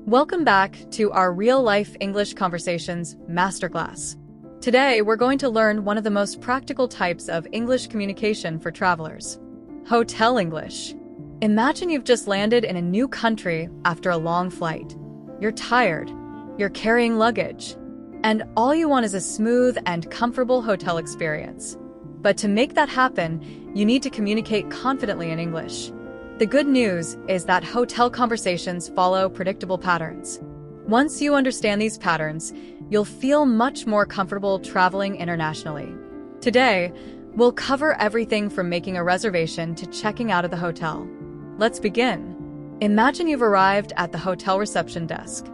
Welcome back to our real-life English conversations masterclass. Today, we're going to learn one of the most practical types of English communication for travelers: hotel English. Imagine you've just landed in a new country after a long flight. You're tired, you're carrying luggage, and all you want is a smooth and comfortable hotel experience. But to make that happen, you need to communicate confidently in English. The good news is that hotel conversations follow predictable patterns. Once you understand these patterns, you'll feel much more comfortable traveling internationally. Today, we'll cover everything from making a reservation to checking out of the hotel. Let's begin. Imagine you've arrived at the hotel reception desk.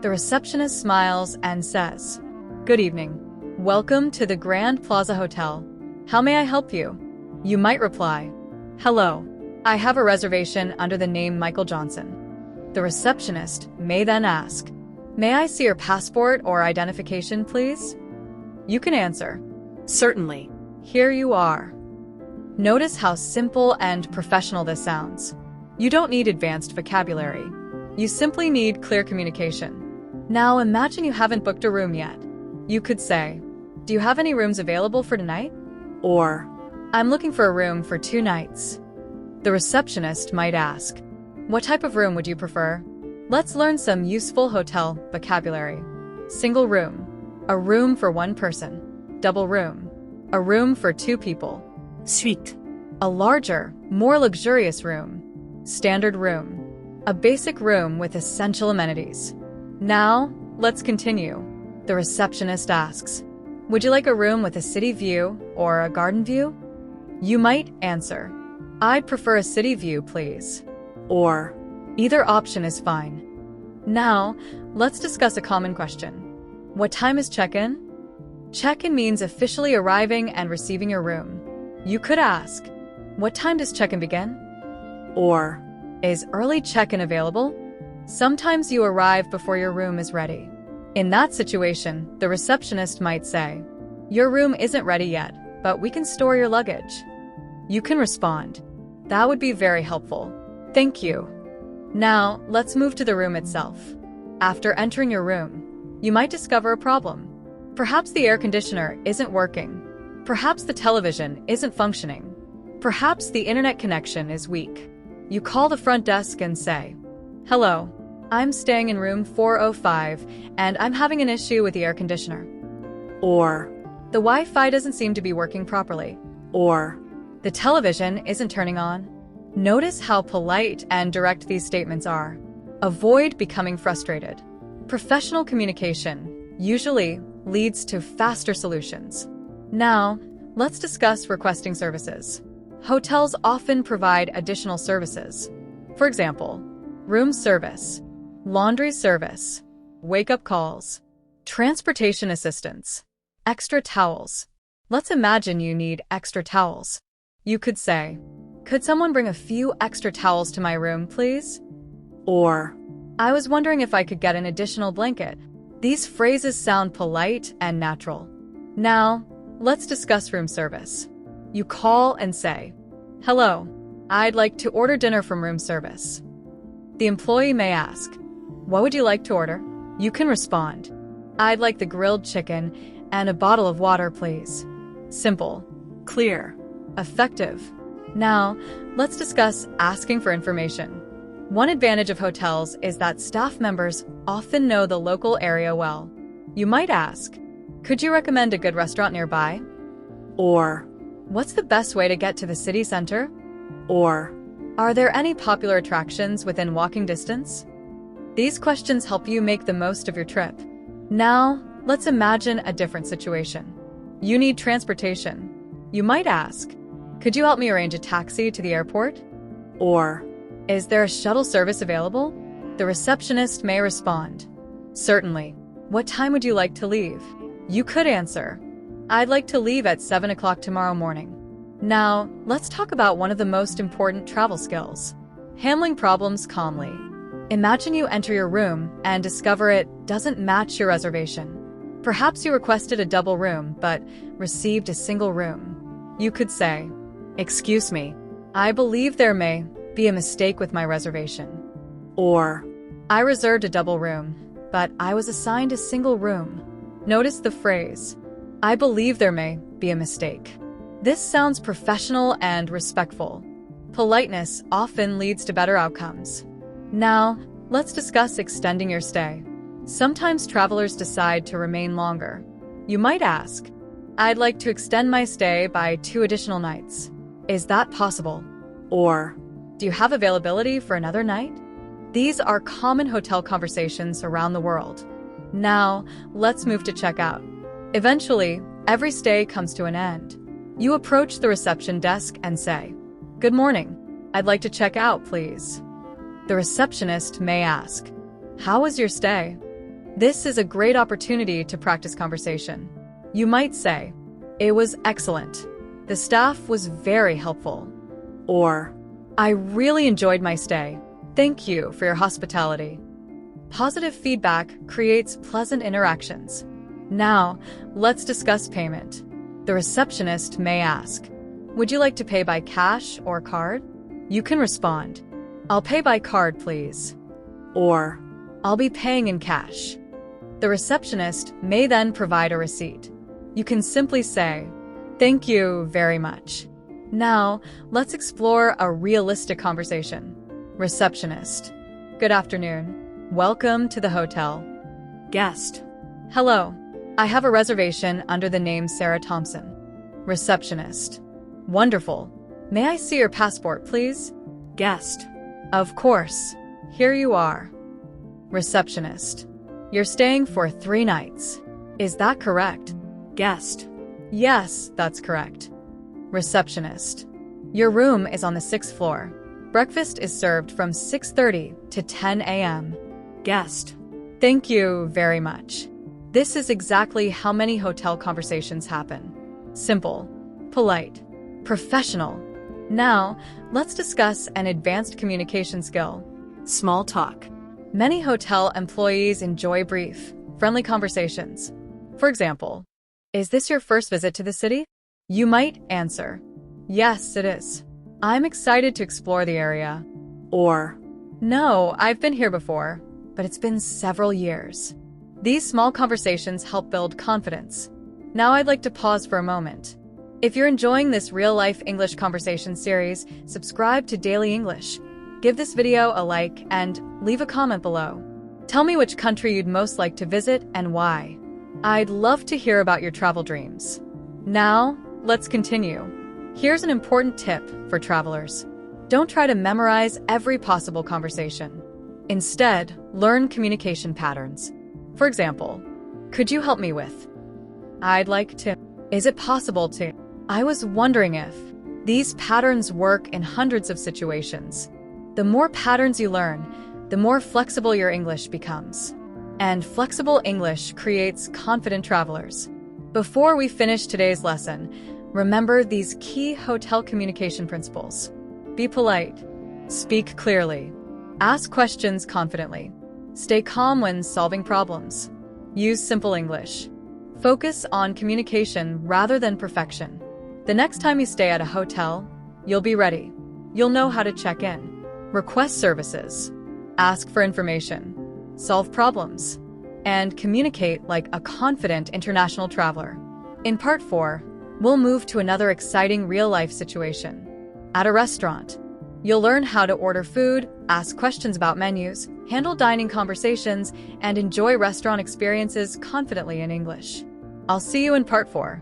The receptionist smiles and says, "Good evening. Welcome to the Grand Plaza Hotel. How may I help you?" You might reply, "Hello. I have a reservation under the name Michael Johnson." The receptionist may then ask, "May I see your passport or identification, please?" You can answer, "Certainly. Here you are." Notice how simple and professional this sounds. You don't need advanced vocabulary. You simply need clear communication. Now imagine you haven't booked a room yet. You could say, "Do you have any rooms available for tonight?" Or, "I'm looking for a room for 2 nights." The receptionist might ask, "What type of room would you prefer?" Let's learn some useful hotel vocabulary. Single room, a room for 1 person. Double room, a room for 2 people. Suite, a larger, more luxurious room. Standard room, a basic room with essential amenities. Now, let's continue. The receptionist asks, "Would you like a room with a city view or a garden view?" You might answer, "I'd prefer a city view, please." Or, "Either option is fine." Now, let's discuss a common question. What time is check-in? Check-in means officially arriving and receiving your room. You could ask, "What time does check-in begin?" Or, "Is early check-in available?" Sometimes you arrive before your room is ready. In that situation, the receptionist might say, "Your room isn't ready yet, but we can store your luggage." You can respond, "That would be very helpful. Thank you." Now, let's move to the room itself. After entering your room, you might discover a problem. Perhaps the air conditioner isn't working. Perhaps the television isn't functioning. Perhaps the internet connection is weak. You call the front desk and say, "Hello, I'm staying in room 405 and I'm having an issue with the air conditioner." Or, "The Wi-Fi doesn't seem to be working properly." Or, "The television isn't turning on." Notice how polite and direct these statements are. Avoid becoming frustrated. Professional communication usually leads to faster solutions. Now, let's discuss requesting services. Hotels often provide additional services. For example, room service, laundry service, wake-up calls, transportation assistance, extra towels. Let's imagine you need extra towels. You could say, "Could someone bring a few extra towels to my room, please?" Or, "I was wondering if I could get an additional blanket." These phrases sound polite and natural. Now, let's discuss room service. You call and say, "Hello, I'd like to order dinner from room service." The employee may ask, "What would you like to order?" You can respond, "I'd like the grilled chicken and a bottle of water, please." Simple, clear, effective. Now, let's discuss asking for information. One advantage of hotels is that staff members often know the local area well. You might ask, "Could you recommend a good restaurant nearby?" Or, "What's the best way to get to the city center?" Or, "Are there any popular attractions within walking distance?" These questions help you make the most of your trip. Now, let's imagine a different situation. You need transportation. You might ask, "Could you help me arrange a taxi to the airport?" Or, "Is there a shuttle service available?" The receptionist may respond, "Certainly. What time would you like to leave?" You could answer, "I'd like to leave at 7 o'clock tomorrow morning." Now, let's talk about one of the most important travel skills: handling problems calmly. Imagine you enter your room and discover it doesn't match your reservation. Perhaps you requested a double room but received a single room. You could say, "Excuse me, I believe there may be a mistake with my reservation." Or, I reserved a double room, but I was assigned a single room. Notice the phrase, I believe there may be a mistake. This sounds professional and respectful. Politeness often leads to better outcomes. Now, let's discuss extending your stay. Sometimes travelers decide to remain longer. You might ask, I'd like to extend my stay by 2 additional nights. Is that possible? Or, do you have availability for another night? These are common hotel conversations around the world. Now, let's move to checkout. Eventually, every stay comes to an end. You approach the reception desk and say, Good morning. I'd like to check out, please. The receptionist may ask, How was your stay? This is a great opportunity to practice conversation. You might say, It was excellent. The staff was very helpful. Or, I really enjoyed my stay. Thank you for your hospitality. Positive feedback creates pleasant interactions. Now, let's discuss payment. The receptionist may ask, Would you like to pay by cash or card? You can respond, I'll pay by card, please. Or, I'll be paying in cash. The receptionist may then provide a receipt. You can simply say, Thank you very much. Now, let's explore a realistic conversation. Receptionist. Good afternoon. Welcome to the hotel. Guest. Hello. I have a reservation under the name Sarah Thompson. Receptionist. Wonderful. May I see your passport, please? Guest. Of course. Here you are. Receptionist. You're staying for 3 nights. Is that correct? Guest. Yes, that's correct. Receptionist. Your room is on the 6th floor. Breakfast is served from 6:30 to 10 a.m. Guest. Thank you very much. This is exactly how many hotel conversations happen. Simple, polite, professional. Now, let's discuss an advanced communication skill. Small talk. Many hotel employees enjoy brief, friendly conversations. For example, Is this your first visit to the city? You might answer, Yes, it is. I'm excited to explore the area. Or, No, I've been here before, but it's been several years. These small conversations help build confidence. Now I'd like to pause for a moment. If you're enjoying this real-life English conversation series, subscribe to Daily English. Give this video a like and leave a comment below. Tell me which country you'd most like to visit and why. I'd love to hear about your travel dreams. Now, let's continue. Here's an important tip for travelers. Don't try to memorize every possible conversation. Instead, learn communication patterns. For example, could you help me with? I'd like to. Is it possible to? I was wondering if. These patterns work in hundreds of situations. The more patterns you learn, the more flexible your English becomes. And flexible English creates confident travelers. Before we finish today's lesson, remember these key hotel communication principles. Be polite. Speak clearly. Ask questions confidently. Stay calm when solving problems. Use simple English. Focus on communication rather than perfection. The next time you stay at a hotel, you'll be ready. You'll know how to check in, request services, ask for information, solve problems, and communicate like a confident international traveler. In Part 4, we'll move to another exciting real-life situation. At a restaurant, you'll learn how to order food, ask questions about menus, handle dining conversations, and enjoy restaurant experiences confidently in English. I'll see you in Part 4.